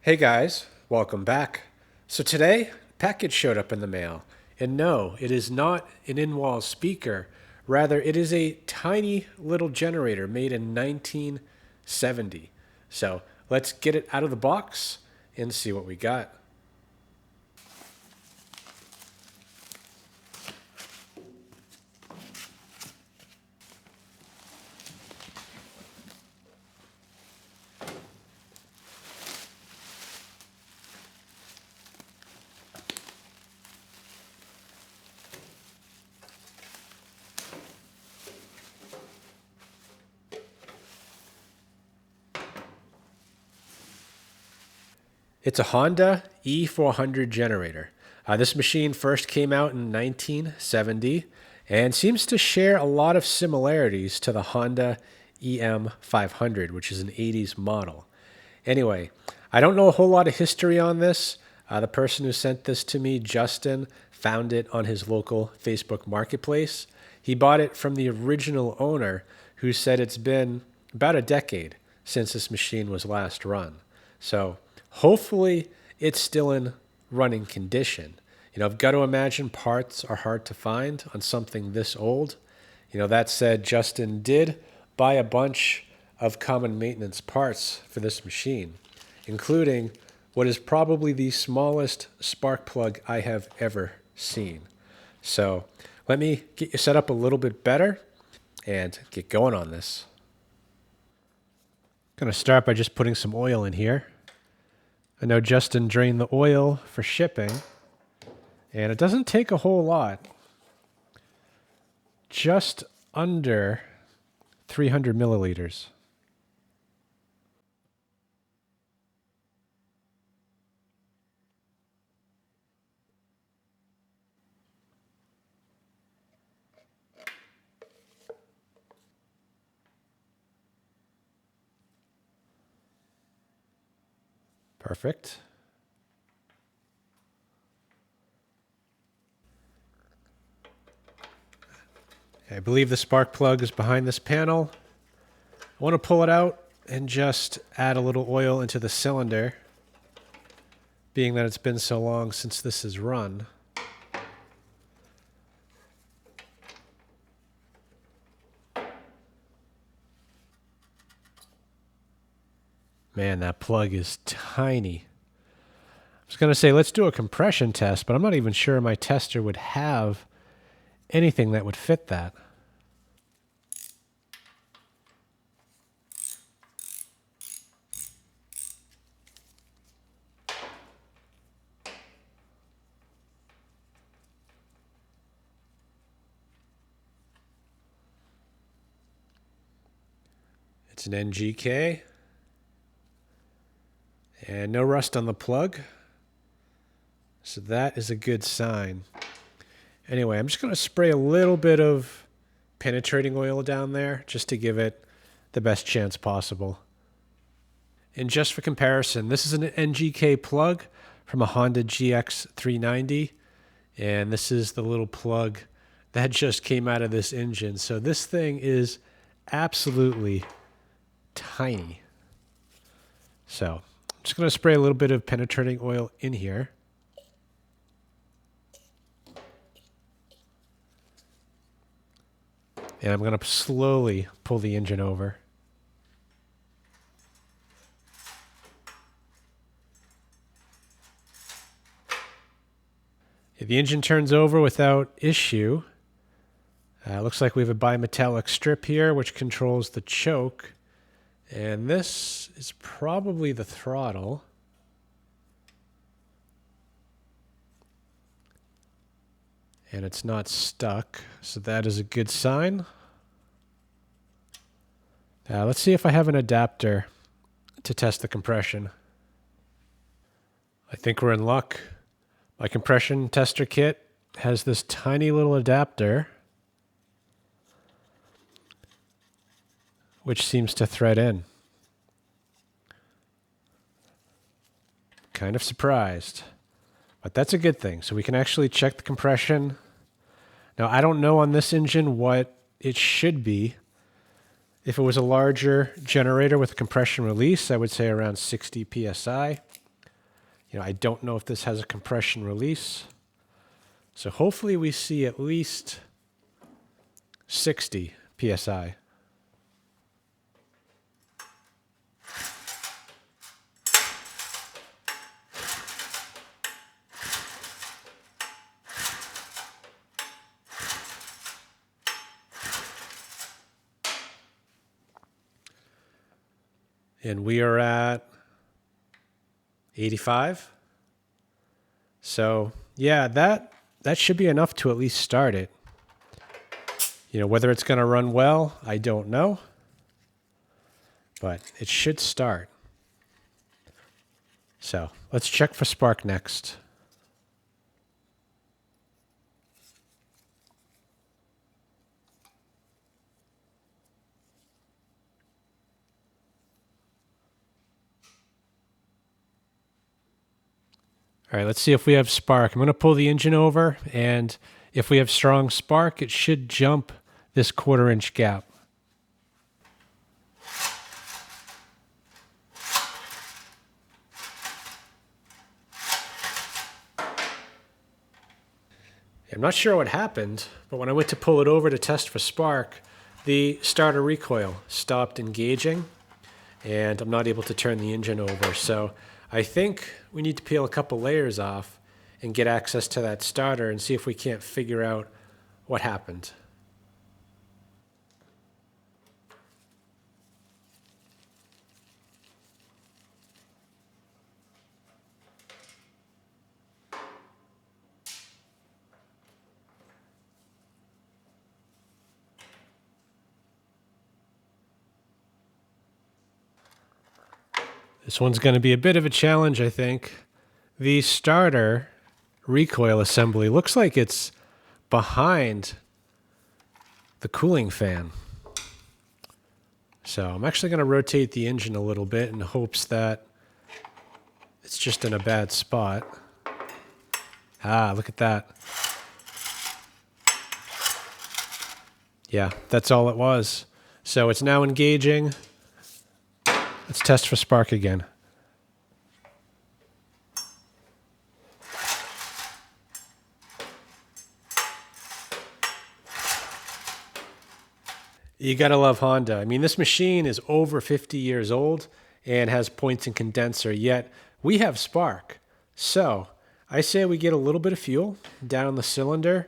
Hey guys, welcome back. So today, a package showed up in the mail. And no, it is not an in-wall speaker. Rather, it is a tiny little generator made in 1970. So let's get it out of the box and see what we got. It's a Honda e400 generator. This machine first came out in 1970 and seems to share a lot of similarities to the Honda EM500, which is an 80s model. Anyway, I don't know a whole lot of history on this. The person who sent this to me, Justin, found it on his local Facebook marketplace. He bought it from the original owner, who said it's been about a decade since this machine was last run. So hopefully it's still in running condition. I've got to imagine parts are hard to find on something this old. That said, Justin did buy a bunch of common maintenance parts for this machine, including what is probably the smallest spark plug I have ever seen. So let me get you set up a little bit better and get going on this. I'm going to start by just putting some oil in here. I know Justin drained the oil for shipping, and it doesn't take a whole lot. Just under 300 milliliters. Perfect. I believe the spark plug is behind this panel. I want to pull it out and just add a little oil into the cylinder, being that it's been so long since this is run. Man, that plug is tiny. I was going to say, let's do a compression test, but I'm not even sure my tester would have anything that would fit that. It's an NGK. And no rust on the plug. So that is a good sign. Anyway, I'm just going to spray a little bit of penetrating oil down there just to give it the best chance possible. And just for comparison, this is an NGK plug from a Honda GX390. And this is the little plug that just came out of this engine. So this thing is absolutely tiny. So I'm just going to spray a little bit of penetrating oil in here. And I'm going to slowly pull the engine over. If the engine turns over without issue, looks like we have a bimetallic strip here which controls the choke. And this is probably the throttle. And it's not stuck, so that is a good sign. Let's see if I have an adapter to test the compression. I think we're in luck. My compression tester kit has this tiny little adapter, which seems to thread in. Kind of surprised, but that's a good thing. So we can actually check the compression. Now, I don't know on this engine what it should be. If it was a larger generator with a compression release, I would say around 60 psi. I don't know if this has a compression release. So hopefully we see at least 60 PSI. And we are at 85. So yeah, that should be enough to at least start it. Whether it's going to run well, I don't know. But it should start. So let's check for spark next. All right, let's see if we have spark. I'm going to pull the engine over, and if we have strong spark, it should jump this 1/4 inch gap. I'm not sure what happened, but when I went to pull it over to test for spark, the starter recoil stopped engaging, and I'm not able to turn the engine over. So I think we need to peel a couple layers off and get access to that starter and see if we can't figure out what happened. This one's going to be a bit of a challenge, I think. The starter recoil assembly looks like it's behind the cooling fan. So I'm actually going to rotate the engine a little bit in hopes that it's just in a bad spot. Ah, look at that. Yeah, that's all it was. So it's now engaging. Let's test for spark again. You gotta love Honda. I mean, this machine is over 50 years old and has points and condenser, yet we have spark. So I say we get a little bit of fuel down the cylinder,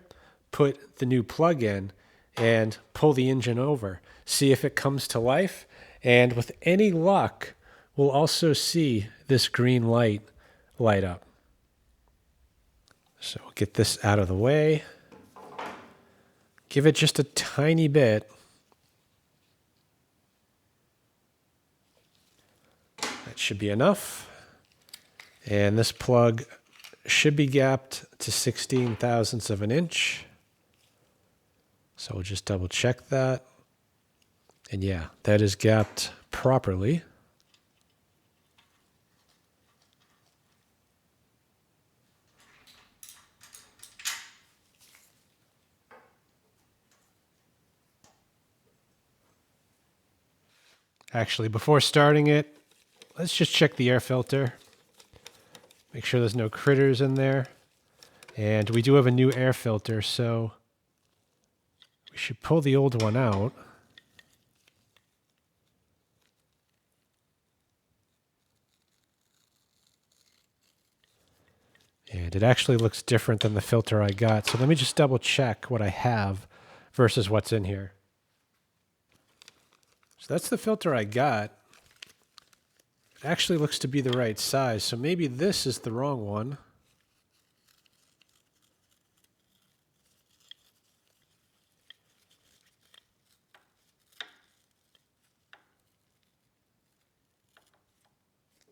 put the new plug in, and pull the engine over. See if it comes to life. And with any luck, we'll also see this green light light up. So we'll get this out of the way. Give it just a tiny bit. That should be enough. And this plug should be gapped to 16 thousandths of an inch. So we'll just double check that. And yeah, that is gapped properly. Actually, before starting it, let's just check the air filter. Make sure there's no critters in there. And we do have a new air filter, so we should pull the old one out. And it actually looks different than the filter I got. So let me just double check what I have versus what's in here. So that's the filter I got. It actually looks to be the right size. So maybe this is the wrong one.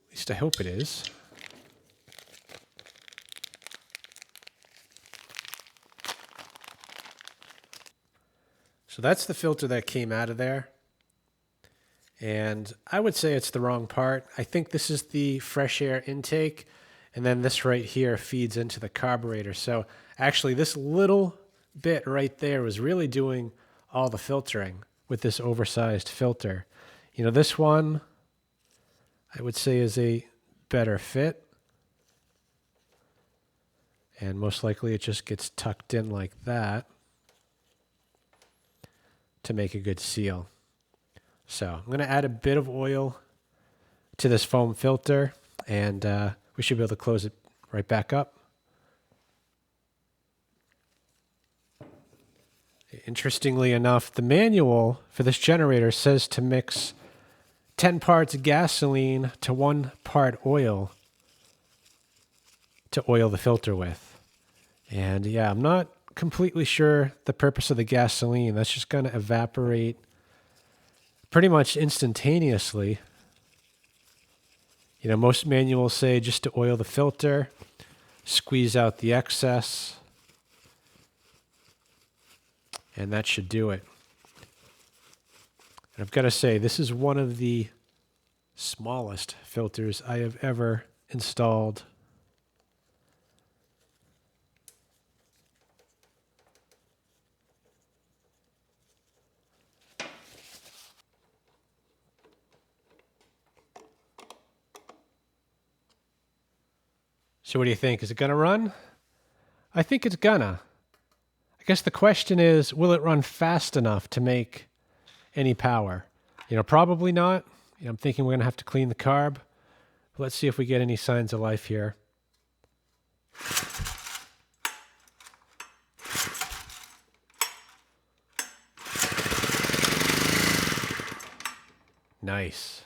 At least I hope it is. So that's the filter that came out of there. And I would say it's the wrong part. I think this is the fresh air intake, and then this right here feeds into the carburetor. So actually this little bit right there was really doing all the filtering with this oversized filter. This one I would say is a better fit. And most likely it just gets tucked in like that to make a good seal. So I'm going to add a bit of oil to this foam filter, and we should be able to close it right back up. Interestingly enough, the manual for this generator says to mix 10 parts gasoline to 1 part oil to oil the filter with. And yeah, I'm not completely sure the purpose of the gasoline. That's just going to evaporate pretty much instantaneously. You know, most manuals say just to oil the filter, squeeze out the excess, and that should do it. And I've got to say, this is one of the smallest filters I have ever installed. So what do you think? Is it going to run? I think it's gonna. I guess the question is, will it run fast enough to make any power? You know, probably not. You know, I'm thinking we're going to have to clean the carb. Let's see if we get any signs of life here. Nice.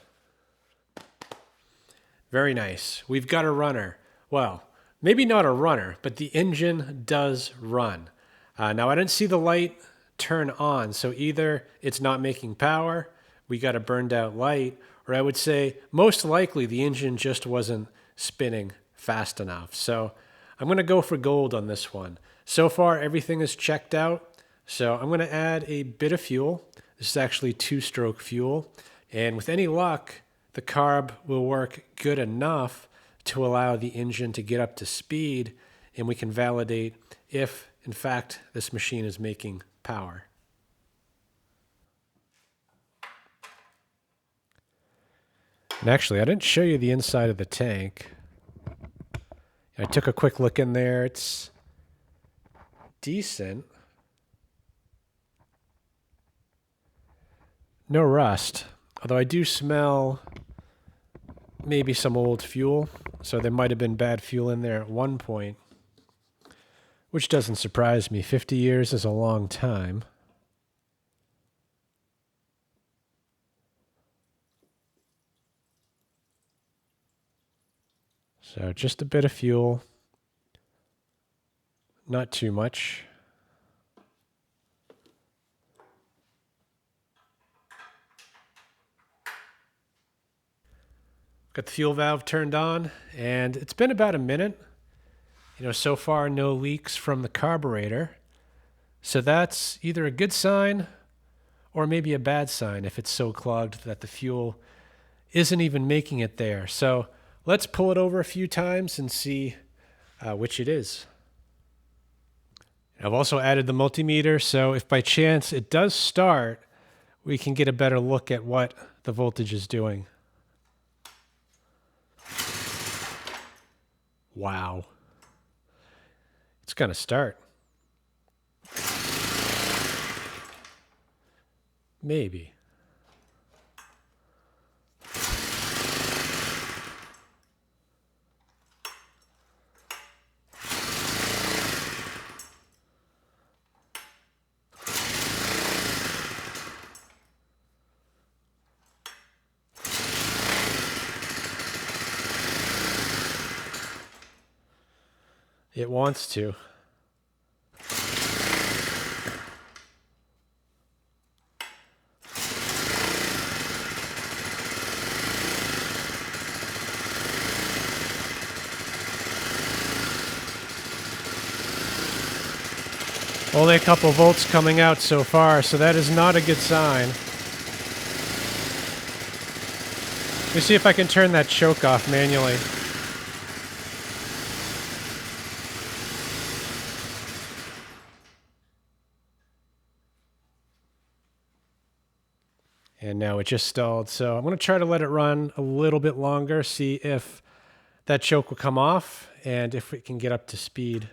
Very nice. We've got a runner. Well, maybe not a runner, but the engine does run. Now, I didn't see the light turn on, so either it's not making power, we got a burned out light, or I would say most likely the engine just wasn't spinning fast enough. So I'm going to go for gold on this one. So far, everything is checked out. So I'm going to add a bit of fuel. This is actually 2-stroke fuel. And with any luck, the carb will work good enough to allow the engine to get up to speed, and we can validate if, in fact, this machine is making power. And actually, I didn't show you the inside of the tank. I took a quick look in there. It's decent. No rust, although I do smell maybe some old fuel, so there might have been bad fuel in there at one point, which doesn't surprise me. 50 years is a long time. So just a bit of fuel, not too much. Got the fuel valve turned on, and it's been about a minute. You know, so far no leaks from the carburetor. So that's either a good sign or maybe a bad sign if it's so clogged that the fuel isn't even making it there. So let's pull it over a few times and see which it is. I've also added the multimeter, so if by chance it does start, we can get a better look at what the voltage is doing. Wow. It's going to start. Maybe. It wants to. Only a couple volts coming out so far, so that is not a good sign. Let me see if I can turn that choke off manually. And now it just stalled, so I'm going to try to let it run a little bit longer, see if that choke will come off and if it can get up to speed.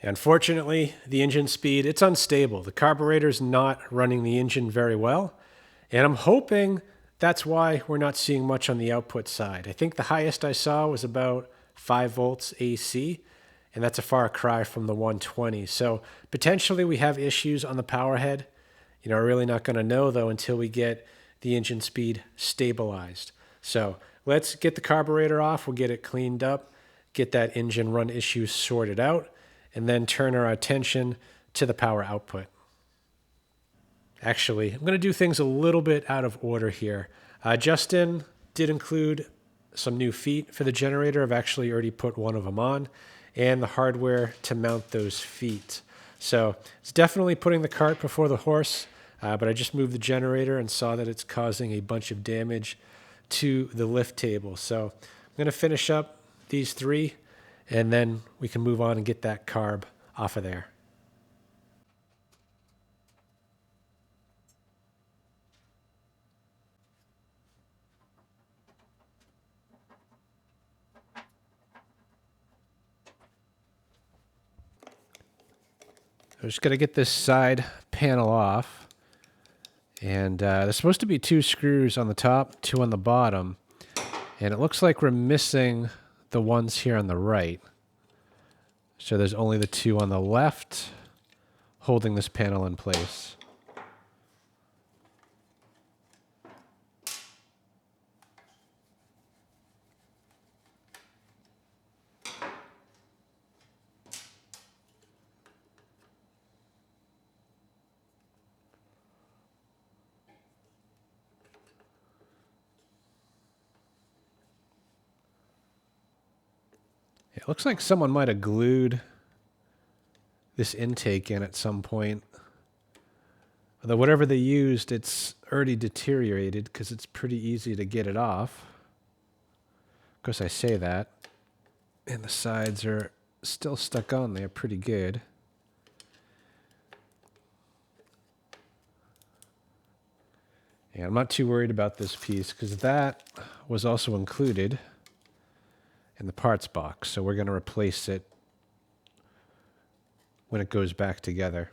Unfortunately, the engine speed, it's unstable. The carburetor's not running the engine very well, and I'm hoping that's why we're not seeing much on the output side. I think the highest I saw was about 5 volts AC, and that's a far cry from the 120. So potentially we have issues on the power head. We're really not going to know though until we get the engine speed stabilized. So let's get the carburetor off. We'll get it cleaned up, get that engine run issue sorted out, and then turn our attention to the power output. Actually, I'm going to do things a little bit out of order here. Justin did include some new feet for the generator. I've actually already put one of them on, and the hardware to mount those feet. So it's definitely putting the cart before the horse, but I just moved the generator and saw that it's causing a bunch of damage to the lift table. So I'm going to finish up these 3, and then we can move on and get that carb off of there. I'm just going to get this side panel off. And there's supposed to be 2 screws on the top, 2 on the bottom. And it looks like we're missing the ones here on the right. So there's only the 2 on the left holding this panel in place. It looks like someone might have glued this intake in at some point. Although whatever they used, it's already deteriorated because it's pretty easy to get it off. Of course, I say that. And the sides are still stuck on there pretty good. And I'm not too worried about this piece because that was also included in the parts box. So we're going to replace it when it goes back together.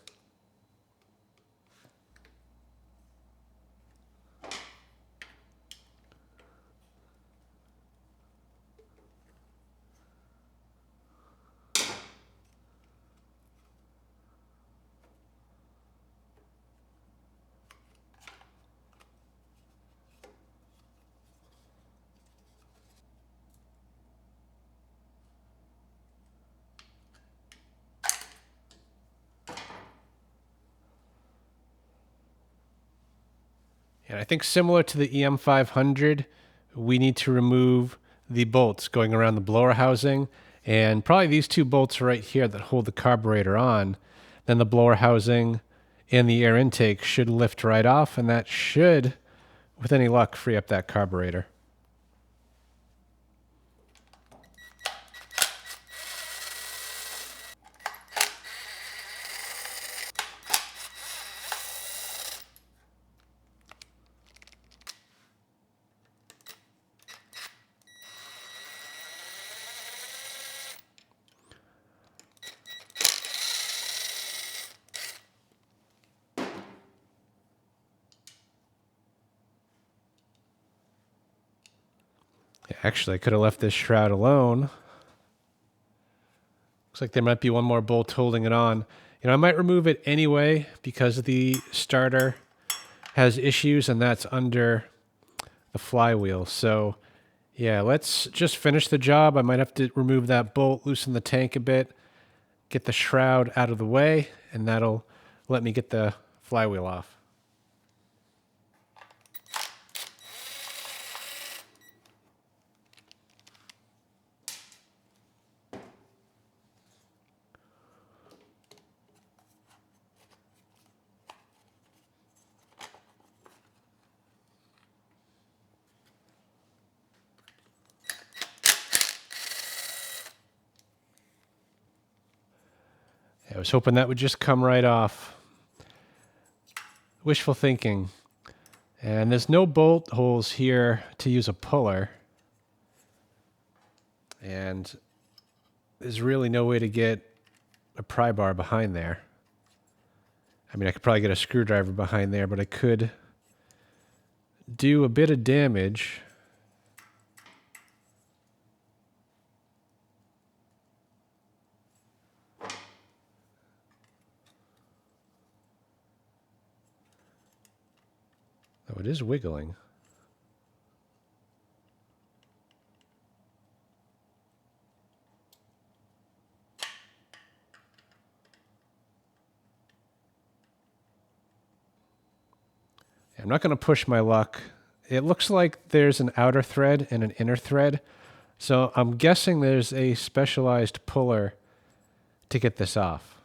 And I think similar to the EM500, we need to remove the bolts going around the blower housing. And probably these 2 bolts right here that hold the carburetor on. Then the blower housing and the air intake should lift right off. And that should, with any luck, free up that carburetor. Actually, I could have left this shroud alone. Looks like there might be one more bolt holding it on. I might remove it anyway because the starter has issues and that's under the flywheel. So yeah, let's just finish the job. I might have to remove that bolt, loosen the tank a bit, get the shroud out of the way, and that'll let me get the flywheel off. I was hoping that would just come right off. Wishful thinking. And there's no bolt holes here to use a puller. And there's really no way to get a pry bar behind there. I mean, I could probably get a screwdriver behind there, but I could do a bit of damage. Oh, it is wiggling. I'm not going to push my luck. It looks like there's an outer thread and an inner thread. So I'm guessing there's a specialized puller to get this off.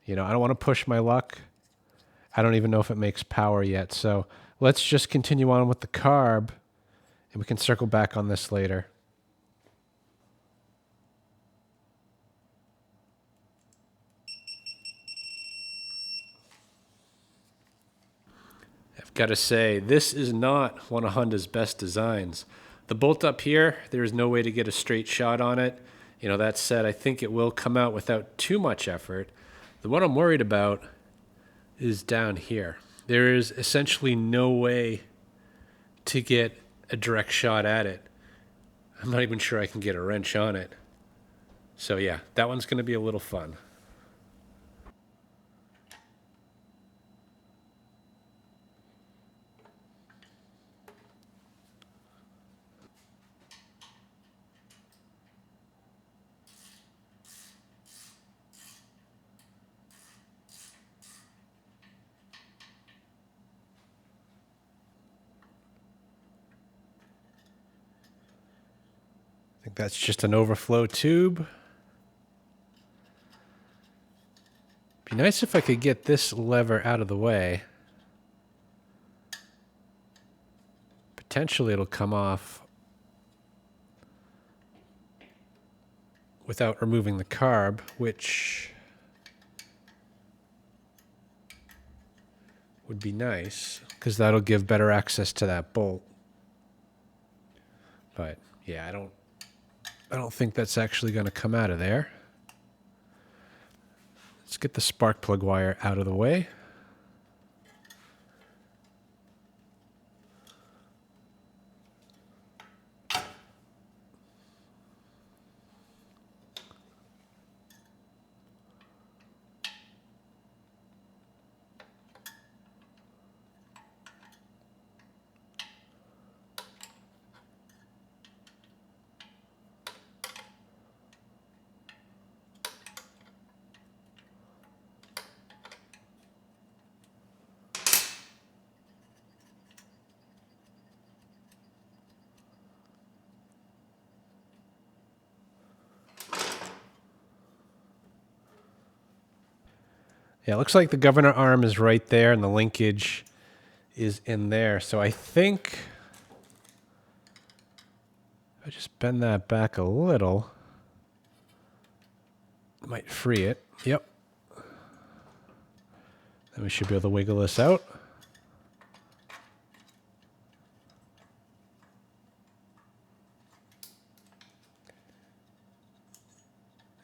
You know, I don't want to push my luck. I don't even know if it makes power yet. So let's just continue on with the carb, and we can circle back on this later. I've got to say, this is not one of Honda's best designs. The bolt up here, there is no way to get a straight shot on it. You know, that said, I think it will come out without too much effort. The one I'm worried about is down here. There is essentially no way to get a direct shot at it. I'm not even sure I can get a wrench on it. So yeah, that one's going to be a little fun. I think that's just an overflow tube. Be nice if I could get this lever out of the way. Potentially it'll come off without removing the carb, which would be nice because that'll give better access to that bolt. But yeah, I don't think that's actually going to come out of there. Let's get the spark plug wire out of the way. Yeah, it looks like the governor arm is right there and the linkage is in there. So I think if I just bend that back a little, I might free it. Yep. Then we should be able to wiggle this out.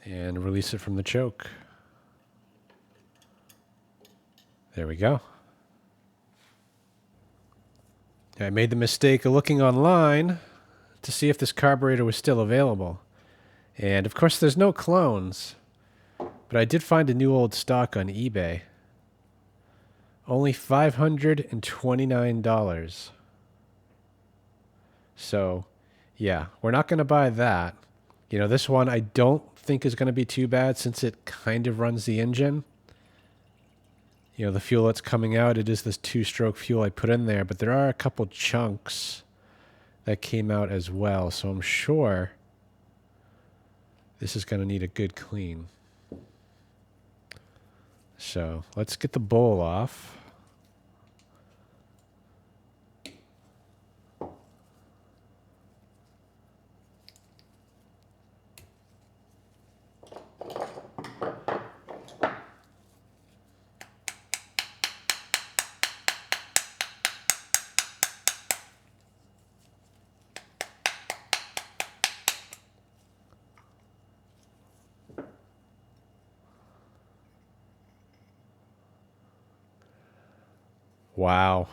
And release it from the choke. There we go. I made the mistake of looking online to see if this carburetor was still available. And of course there's no clones, but I did find a new old stock on eBay. Only $529. So yeah, we're not going to buy that. You know, this one I don't think is going to be too bad since it kind of runs the engine. You know, the fuel that's coming out, it is this two-stroke fuel I put in there, but there are a couple chunks that came out as well, so I'm sure this is going to need a good clean. So let's get the bowl off. Wow.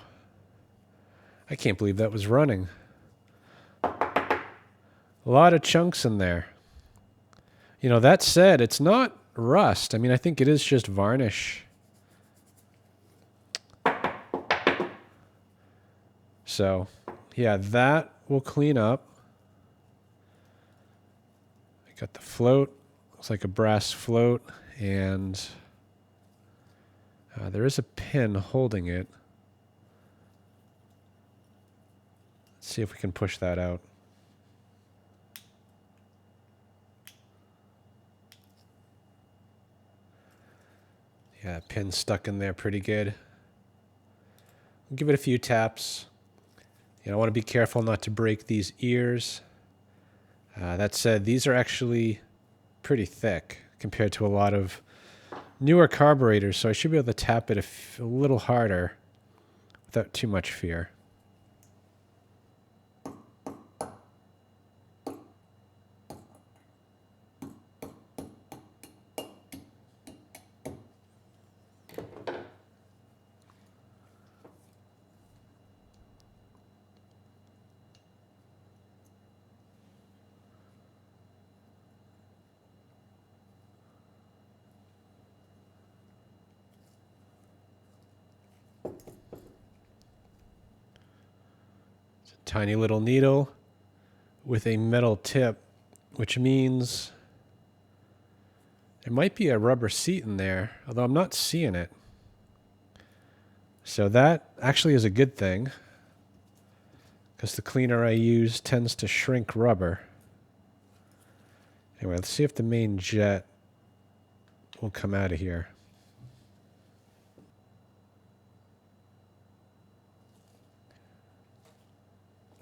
I can't believe that was running. A lot of chunks in there. You know, that said, it's not rust. I mean, I think it is just varnish. So, yeah, that will clean up. I got the float. Looks like a brass float. And there is a pin holding it. Let's see if we can push that out. Yeah, pin's stuck in there pretty good. I'll give it a few taps. You know, I want to be careful not to break these ears. That said, these are actually pretty thick compared to a lot of newer carburetors, so I should be able to tap it a little harder without too much fear. Tiny little needle with a metal tip, which means there might be a rubber seat in there, although I'm not seeing it. So that actually is a good thing, because the cleaner I use tends to shrink rubber. Anyway, let's see if the main jet will come out of here.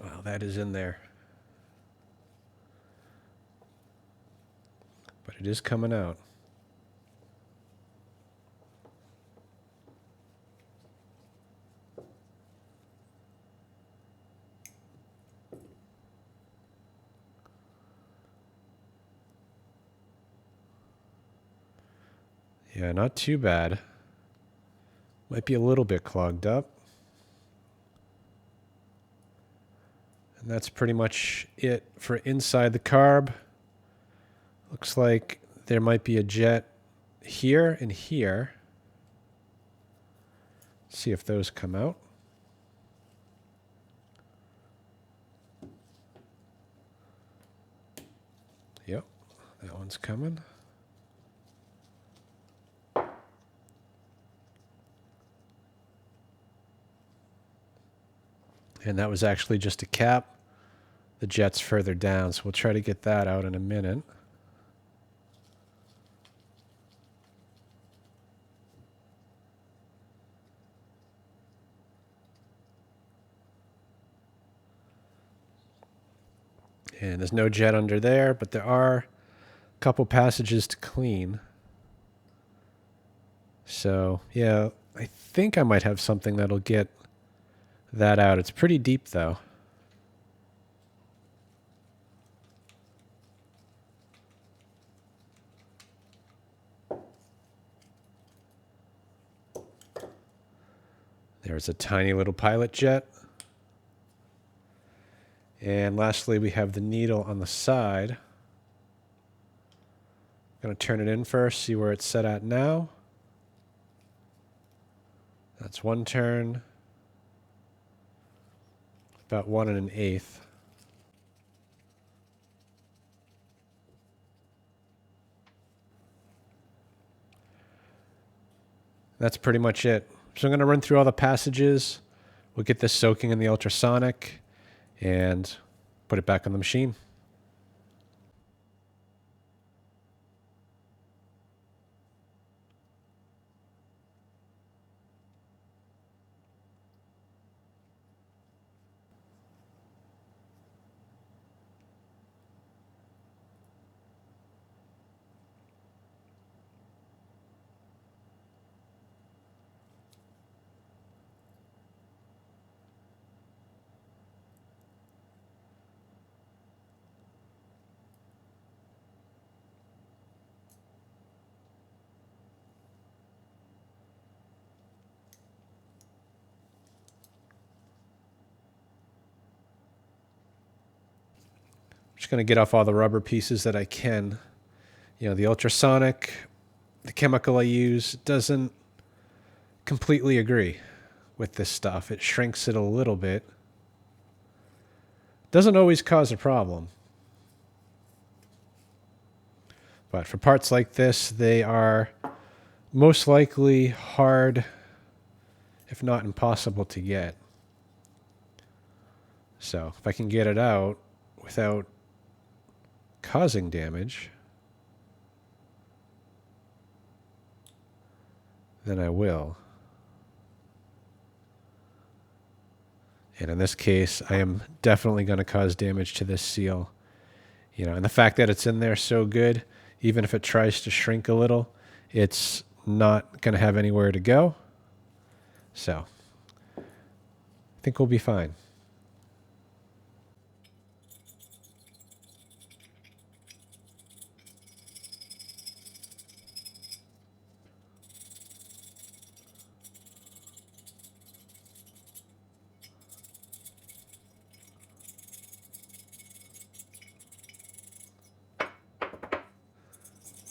Wow, that is in there. But it is coming out. Yeah, not too bad. Might be a little bit clogged up. And that's pretty much it for inside the carb. Looks like there might be a jet here and here. See if those come out. Yep, that one's coming. And that was actually just a cap. The jet's further down, so we'll try to get that out in a minute. And there's no jet under there, but there are a couple passages to clean. So, yeah, I think I might have something that'll get that out. It's pretty deep, though. There's a tiny little pilot jet. And lastly, we have the needle on the side. I'm going to turn it in first, see where it's set at now. That's one turn. About 1 1/8. That's pretty much it. So I'm going to run through all the passages. We'll get this soaking in the ultrasonic and put it back on the machine. just going to get off all the rubber pieces that I can. You know, the ultrasonic, the chemical I use doesn't completely agree with this stuff. It shrinks it a little bit. Doesn't always cause a problem. But for parts like this, they are most likely hard, if not impossible to get. So if I can get it out without causing damage, then I will. And in this case, I am definitely going to cause damage to this seal. You know, and the fact that it's in there so good, even if it tries to shrink a little, it's not going to have anywhere to go. So I think we'll be fine.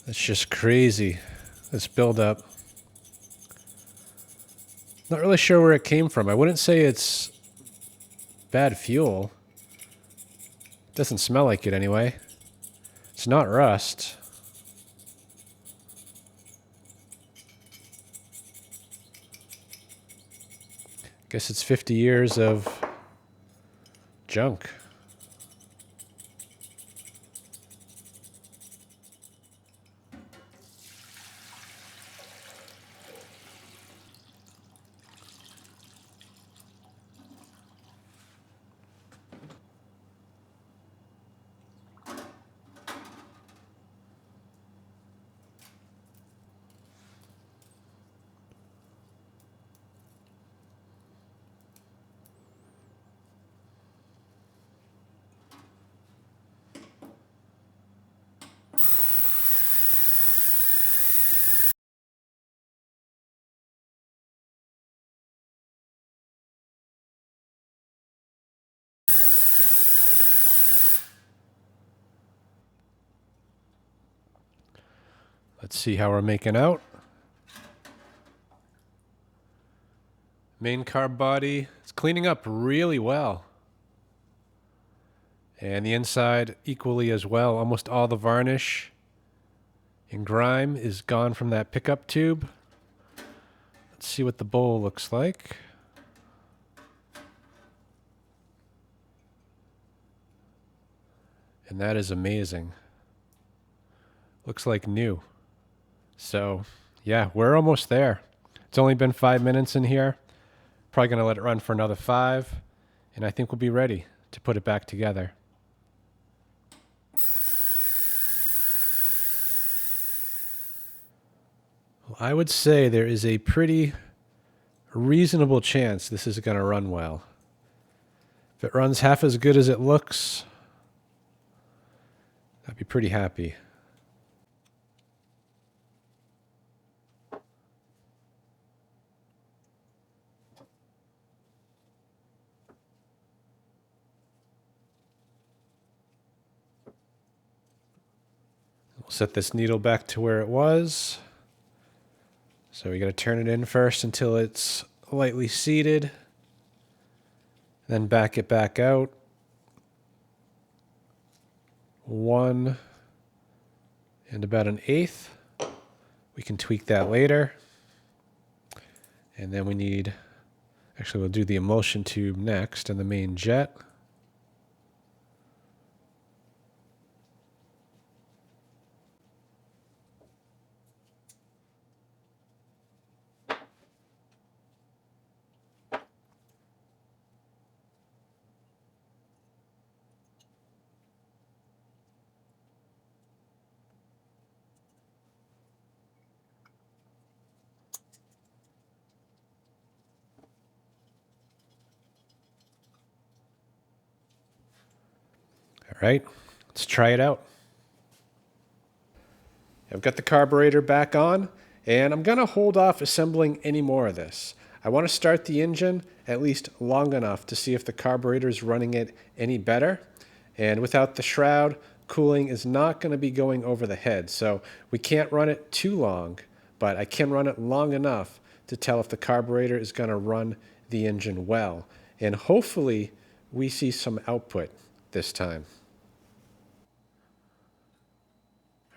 It's just crazy, this buildup. Not really sure where it came from. I wouldn't say it's bad fuel. Doesn't smell like it anyway. It's not rust. Guess it's 50 years of junk. Let's see how we're making out. Main carb body, it's cleaning up really well. And the inside equally as well. Almost all the varnish and grime is gone from that pickup tube. Let's see what the bowl looks like. And that is amazing. Looks like new. So, yeah, we're almost there. It's only been 5 minutes in here. Probably going to let it run for another 5. And I think we'll be ready to put it back together. Well, I would say there is a pretty reasonable chance this is going to run well. If it runs half as good as it looks, I'd be pretty happy. We'll set this needle back to where it was. So we got to turn it in first until it's lightly seated. Then back it back out. 1 and about 1/8. We can tweak that later. And then we need, actually we'll do the emulsion tube next and the main jet. All right, let's try it out. I've got the carburetor back on, and I'm going to hold off assembling any more of this. I want to start the engine at least long enough to see if the carburetor is running it any better. And without the shroud, cooling is not going to be going over the head. So we can't run it too long, but I can run it long enough to tell if the carburetor is going to run the engine well. And hopefully we see some output this time.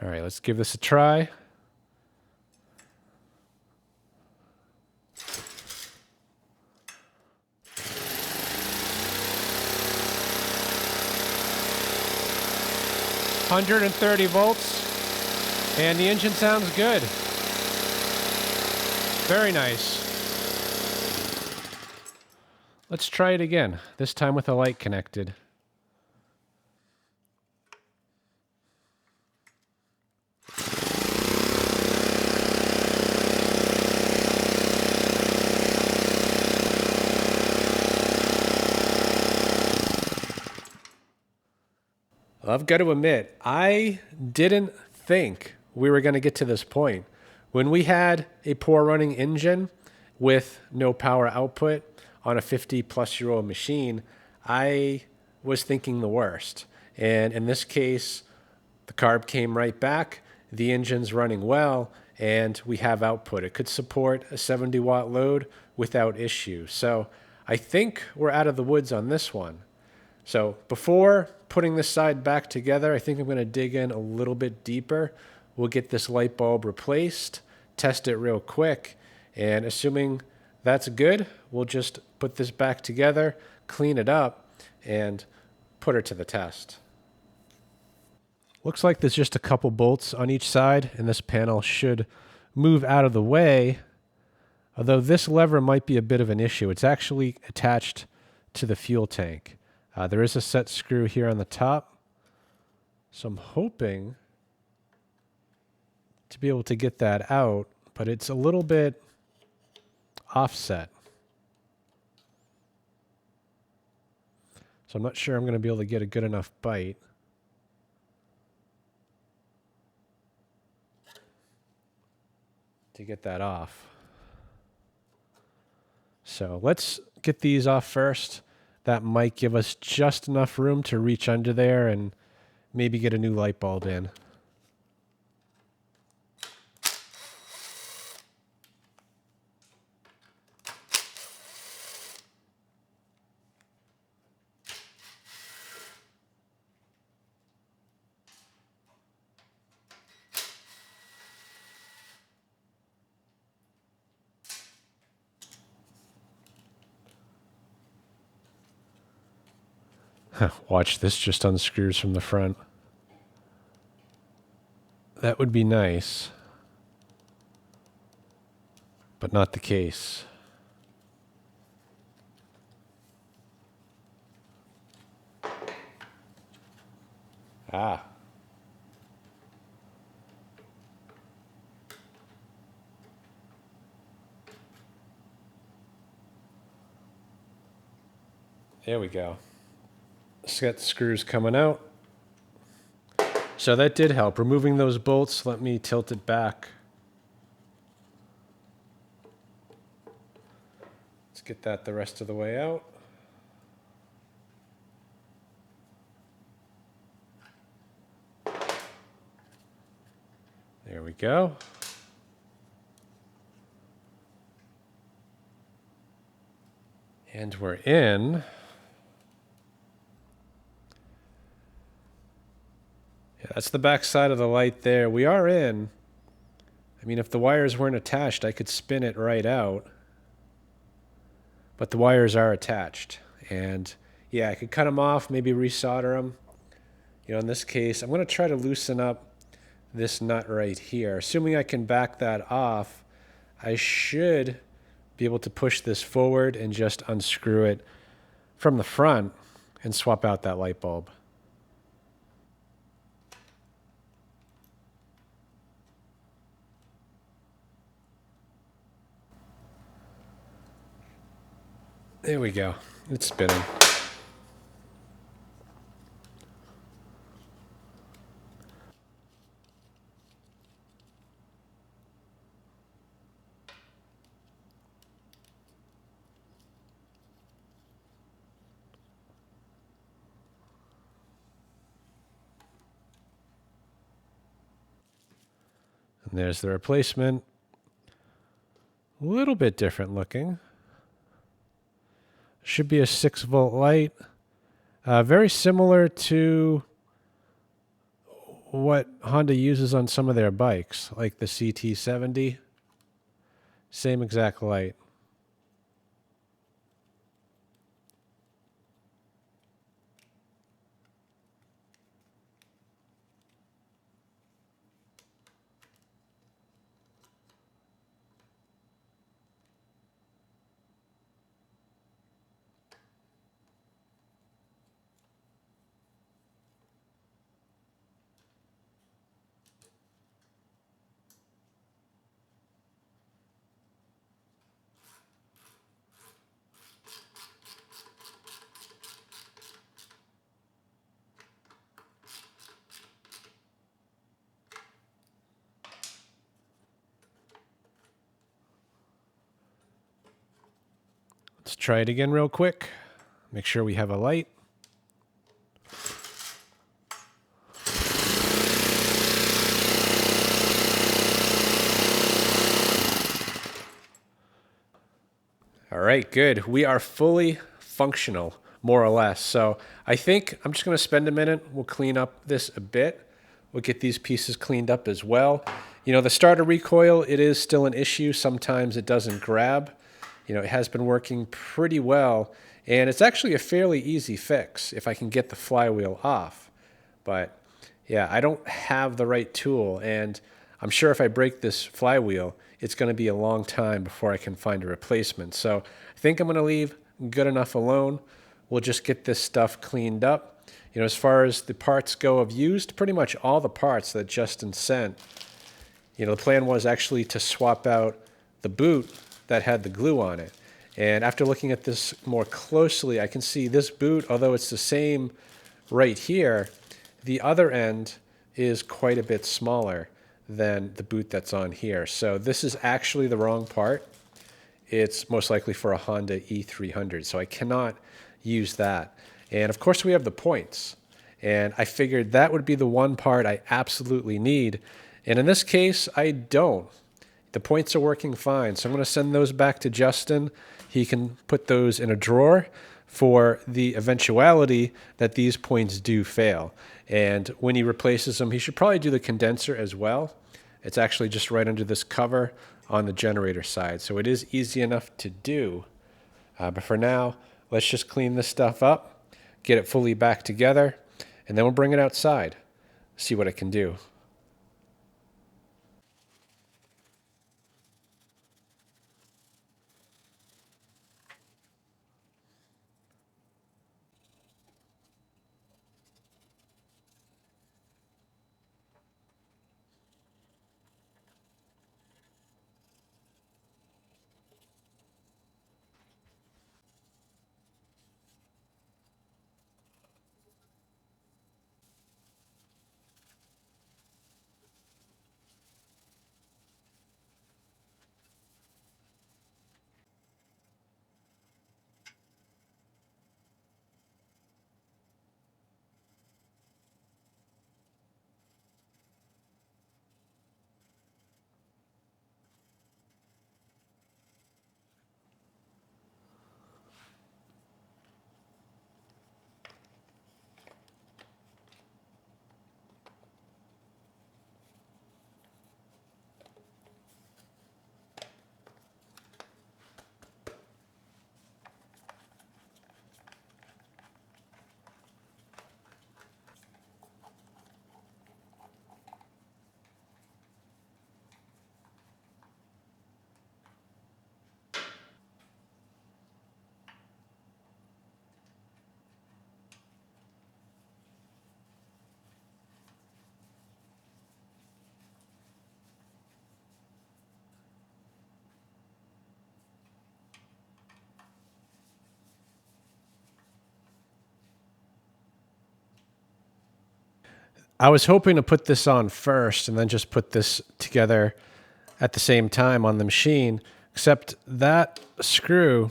All right, let's give this a try. $130 and the engine sounds good. Very nice. Let's try it again, this time with a light connected. I've got to admit, I didn't think we were going to get to this point. When we had a poor running engine with no power output on a 50-plus-year-old machine, I was thinking the worst. And in this case, the carb came right back, the engine's running well, and we have output. It could support a 70-watt load without issue. So I think we're out of the woods on this one. So before putting this side back together, I think I'm going to dig in a little bit deeper. We'll get this light bulb replaced, test it real quick, and assuming that's good, we'll just put this back together, clean it up, and put her to the test. Looks like there's just a couple bolts on each side, and this panel should move out of the way, although this lever might be a bit of an issue. It's actually attached to the fuel tank. There is a set screw here on the top, so I'm hoping to be able to get that out, but it's a little bit offset. So I'm not sure I'm going to be able to get a good enough bite. To get that off. So let's get these off first. That might give us just enough room to reach under there and maybe get a new light bulb in. Watch, this just unscrews from the front. That would be nice, but not the case. Ah. There we go. It's got the screws coming out. So that did help. Removing those bolts, let me tilt it back. Let's get that the rest of the way out. There we go. And we're in. Yeah, that's the back side of the light there. We are in. I mean, if the wires weren't attached, I could spin it right out. But the wires are attached. And yeah, I could cut them off, maybe resolder them. You know, in this case, I'm going to try to loosen up this nut right here. Assuming I can back that off, I should be able to push this forward and just unscrew it from the front and swap out that light bulb. There we go. It's spinning. And there's the replacement. A little bit different looking. Should be a 6-volt light. Very similar to what Honda uses on some of their bikes, like the CT70. Same exact light. Let's try it again real quick. Make sure we have a light. All right, good. We are fully functional, more or less. So I think I'm just going to spend a minute. We'll clean up this a bit. We'll get these pieces cleaned up as well. You know, the starter recoil, it is still an issue. Sometimes it doesn't grab. You know, it has been working pretty well, and it's actually a fairly easy fix if I can get the flywheel off. But yeah, I don't have the right tool, and I'm sure if I break this flywheel, it's going to be a long time before I can find a replacement. So I think I'm going to leave good enough alone. We'll just get this stuff cleaned up. You know, as far as the parts go, I've used pretty much all the parts that Justin sent. You know, the plan was actually to swap out the boot that had the glue on it. And after looking at this more closely, I can see this boot, although it's the same right here, the other end is quite a bit smaller than the boot that's on here. So this is actually the wrong part. It's most likely for a Honda e400, so I cannot use that. And of course we have the points. And I figured that would be the one part I absolutely need. And in this case, I don't. The points are working fine, so I'm going to send those back to Justin. He can put those in a drawer for the eventuality that these points do fail. And when he replaces them, he should probably do the condenser as well. It's actually just right under this cover on the generator side, so it is easy enough to do. But for now, let's just clean this stuff up, get it fully back together, and then we'll bring it outside, see what it can do. I was hoping to put this on first and then just put this together at the same time on the machine, except that screw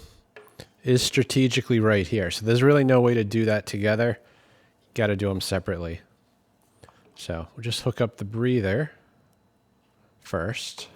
is strategically right here. So there's really no way to do that together. Got to do them separately. So we'll just hook up the breather first.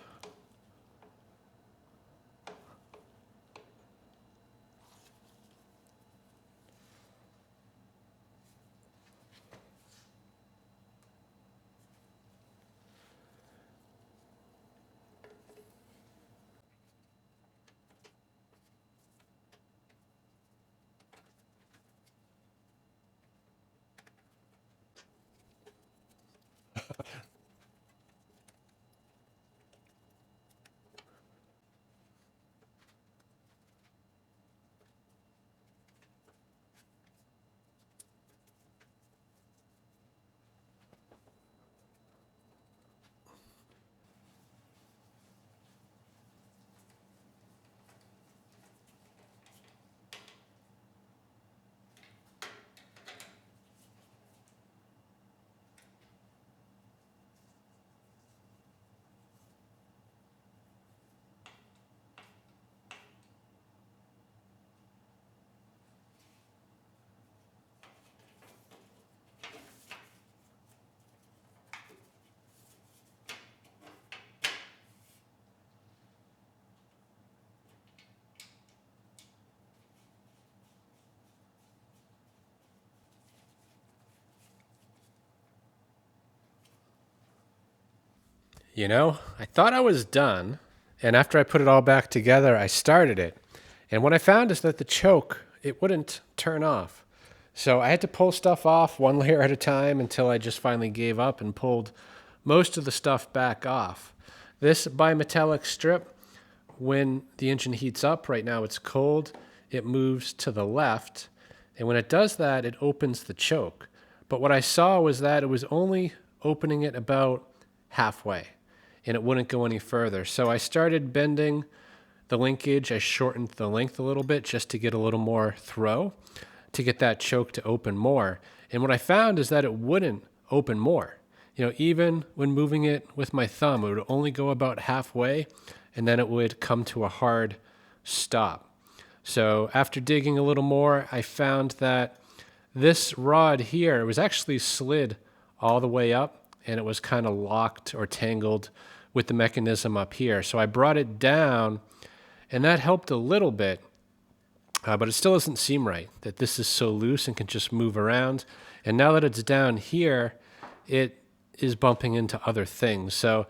You know, I thought I was done, and after I put it all back together, I started it. And what I found is that the choke, it wouldn't turn off. So I had to pull stuff off one layer at a time until I just finally gave up and pulled most of the stuff back off. This bimetallic strip, when the engine heats up, right now it's cold, it moves to the left. And when it does that, it opens the choke. But what I saw was that it was only opening it about halfway, and it wouldn't go any further. So I started bending the linkage. I shortened the length a little bit just to get a little more throw to get that choke to open more. And what I found is that it wouldn't open more. You know, even when moving it with my thumb, it would only go about halfway, and then it would come to a hard stop. So after digging a little more, I found that this rod here was actually slid all the way up, and it was kind of locked or tangled with the mechanism up here. So I brought it down, and that helped a little bit, but it still doesn't seem right that this is so loose and can just move around. And now that it's down here, it is bumping into other things. So,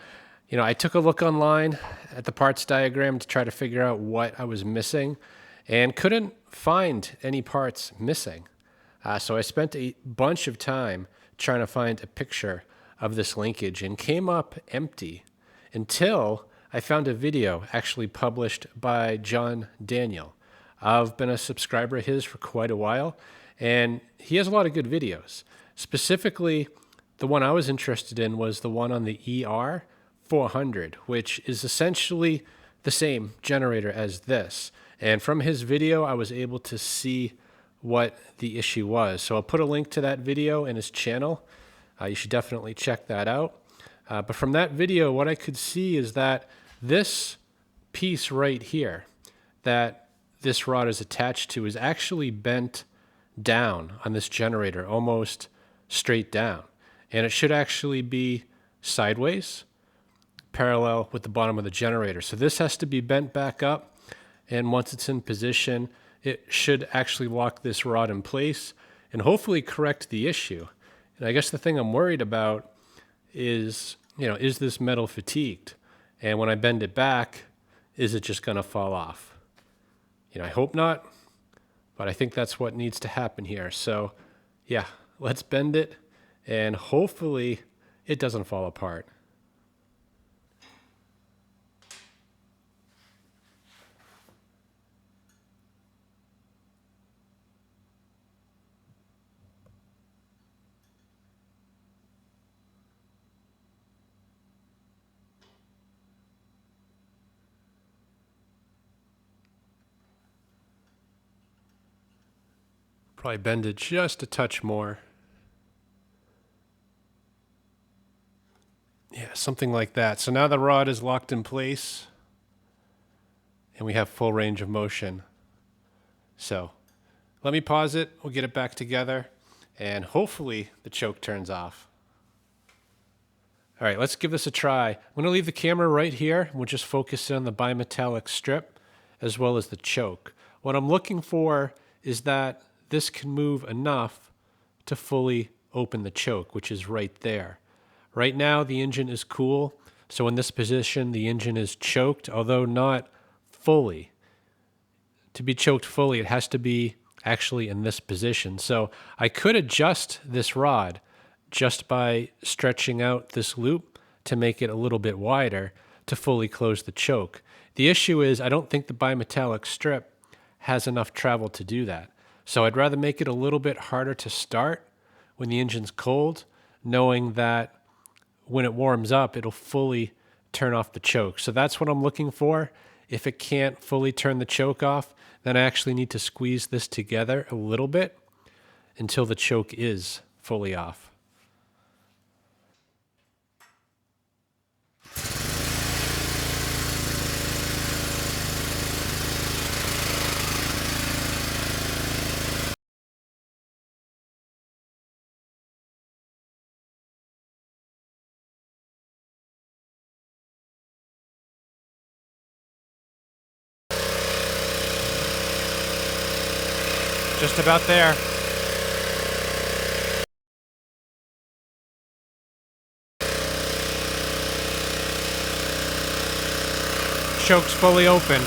you know, I took a look online at the parts diagram to try to figure out what I was missing and couldn't find any parts missing. So I spent a bunch of time trying to find a picture of this linkage and came up empty until I found a video actually published by John Daniel. I've been a subscriber of his for quite a while, and he has a lot of good videos. Specifically, the one I was interested in was the one on the e400, which is essentially the same generator as this. And from his video, I was able to see what the issue was. So I'll put a link to that video in his channel. You should definitely check that out. But from that video, what I could see is that this piece right here that this rod is attached to is actually bent down on this generator, almost straight down. And it should actually be sideways, parallel with the bottom of the generator. So this has to be bent back up, and once it's in position, it should actually lock this rod in place and hopefully correct the issue. And I guess the thing I'm worried about is, you know, is this metal fatigued? And when I bend it back, is it just going to fall off? You know, I hope not, but I think that's what needs to happen here. So, yeah, let's bend it, and hopefully it doesn't fall apart. Probably bend it just a touch more. Yeah, something like that. So now the rod is locked in place, and we have full range of motion. So let me pause it. We'll get it back together, and hopefully the choke turns off. All right, let's give this a try. I'm going to leave the camera right here. We'll just focus in on the bimetallic strip as well as the choke. What I'm looking for is that this can move enough to fully open the choke, which is right there. Right now, the engine is cool. So in this position, the engine is choked, although not fully. To be choked fully, it has to be actually in this position. So I could adjust this rod just by stretching out this loop to make it a little bit wider to fully close the choke. The issue is I don't think the bimetallic strip has enough travel to do that. So I'd rather make it a little bit harder to start when the engine's cold, knowing that when it warms up, it'll fully turn off the choke. So that's what I'm looking for. If it can't fully turn the choke off, then I actually need to squeeze this together a little bit until the choke is fully off. Just about there. Choke's fully open.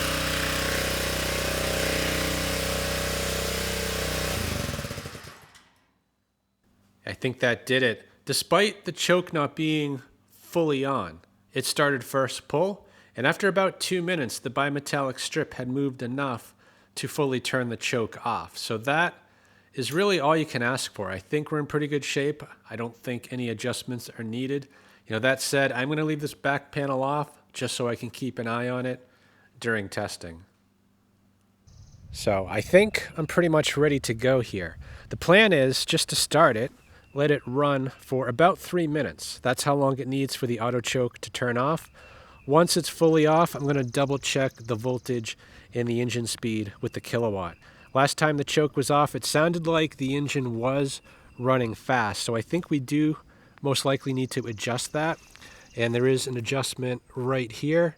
I think that did it. Despite the choke not being fully on, it started first pull, and after about 2 minutes, the bimetallic strip had moved enough to fully turn the choke off. So that is really all you can ask for. I think we're in pretty good shape. I don't think any adjustments are needed. That said, I'm going to leave this back panel off just so I can keep an eye on it during testing. So I think I'm pretty much ready to go here. The plan is just to start it, let it run for about 3 minutes. That's how long it needs for the auto choke to turn off. Once it's fully off, I'm going to double check the voltage and the engine speed with the kilowatt. Last time the choke was off, it sounded like the engine was running fast. So I think we do most likely need to adjust that. And there is an adjustment right here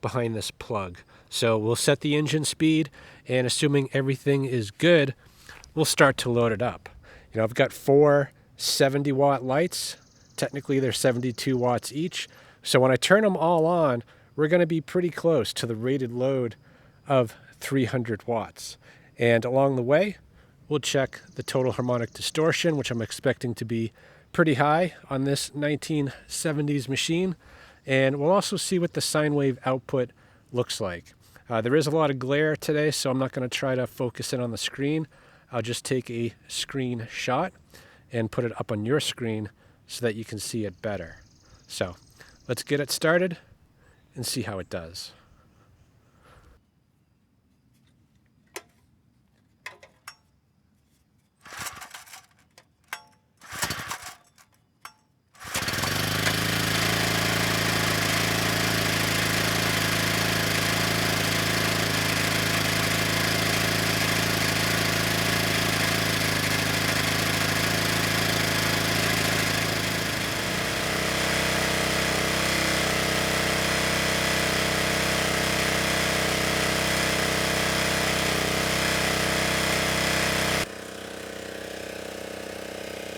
behind this plug. So we'll set the engine speed, and assuming everything is good, we'll start to load it up. I've got 4 70-watt lights. Technically, they're 72 watts each. So when I turn them all on, we're going to be pretty close to the rated load of 300 watts. And along the way, we'll check the total harmonic distortion, which I'm expecting to be pretty high on this 1970s machine. And we'll also see what the sine wave output looks like. There is a lot of glare today, so I'm not going to try to focus in on the screen. I'll just take a screenshot and put it up on your screen so that you can see it better. So let's get it started and see how it does.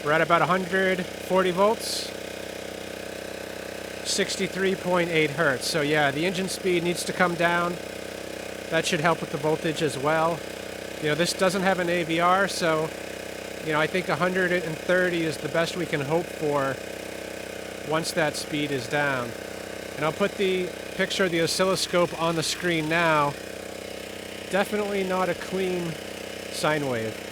We're at about 140 volts, 63.8 Hertz. So yeah, the engine speed needs to come down. That should help with the voltage as well. This doesn't have an AVR, so I think 130 is the best we can hope for once that speed is down. And I'll put the picture of the oscilloscope on the screen now. Definitely not a clean sine wave.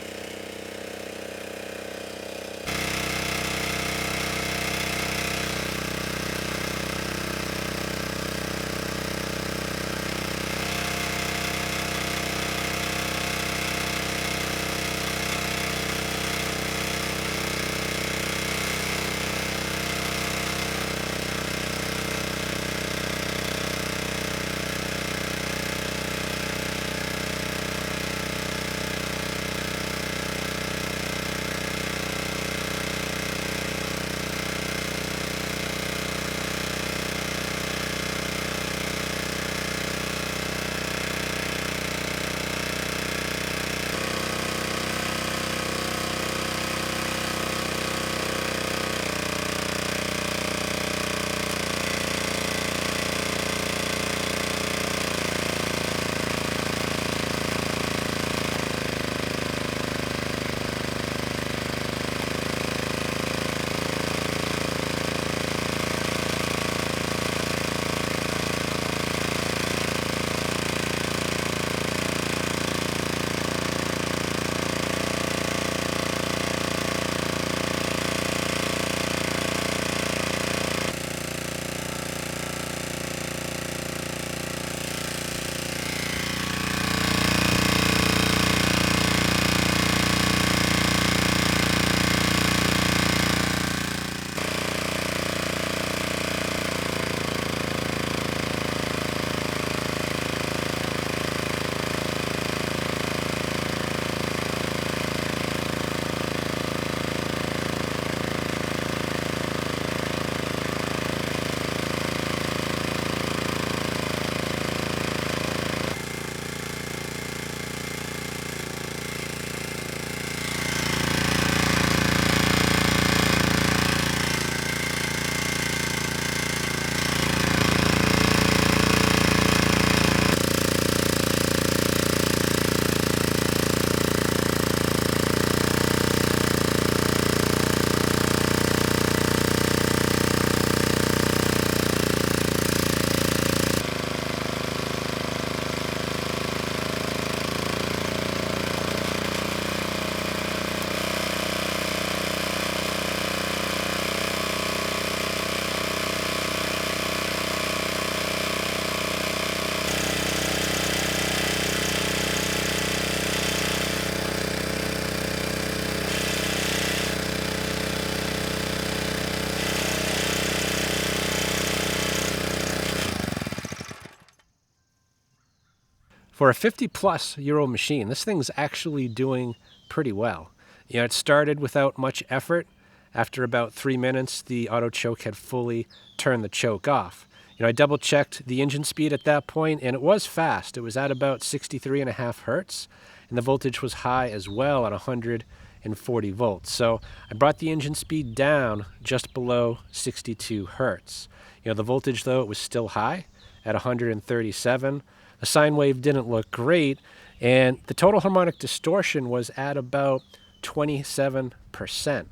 For a 50-plus-year-old machine, this thing's actually doing pretty well. You know, it started without much effort. After about 3 minutes, the auto choke had fully turned the choke off. You know, I double-checked the engine speed at that point, and it was fast. It was at about 63.5 Hertz, and the voltage was high as well at 140 volts. So I brought the engine speed down just below 62 Hertz. You know, the voltage, though, it was still high at 137. The sine wave didn't look great, and the total harmonic distortion was at about 27%.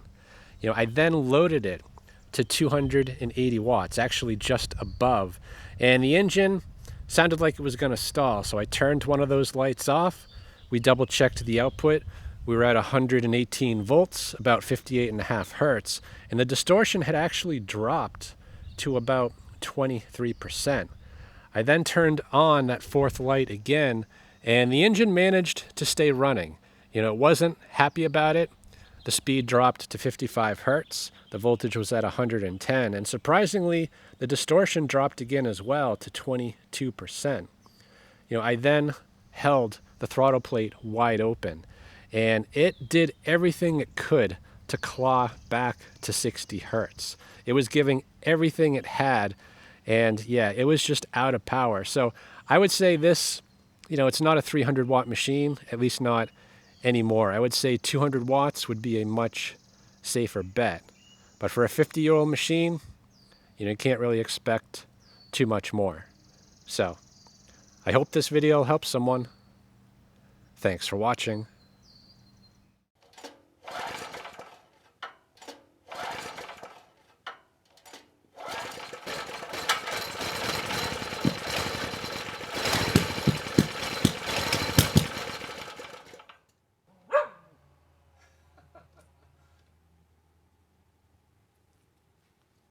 You know, I then loaded it to 280 watts, actually just above, and the engine sounded like it was going to stall, so I turned one of those lights off. We double-checked the output. We were at 118 volts, about 58.5 Hertz, and the distortion had actually dropped to about 23%. I then turned on that fourth light again, and the engine managed to stay running. You know, it wasn't happy about it. The speed dropped to 55 Hertz. The voltage was at 110, and surprisingly, the distortion dropped again as well to 22%. You know, I then held the throttle plate wide open, and it did everything it could to claw back to 60 Hertz. It was giving everything it had, and yeah, it was just out of power. So I would say this, you know, it's not a 300 watt machine, at least not anymore. I would say 200 watts would be a much safer bet. But for a 50-year-old machine, you know, you can't really expect too much more. So I hope this video helps someone. Thanks for watching.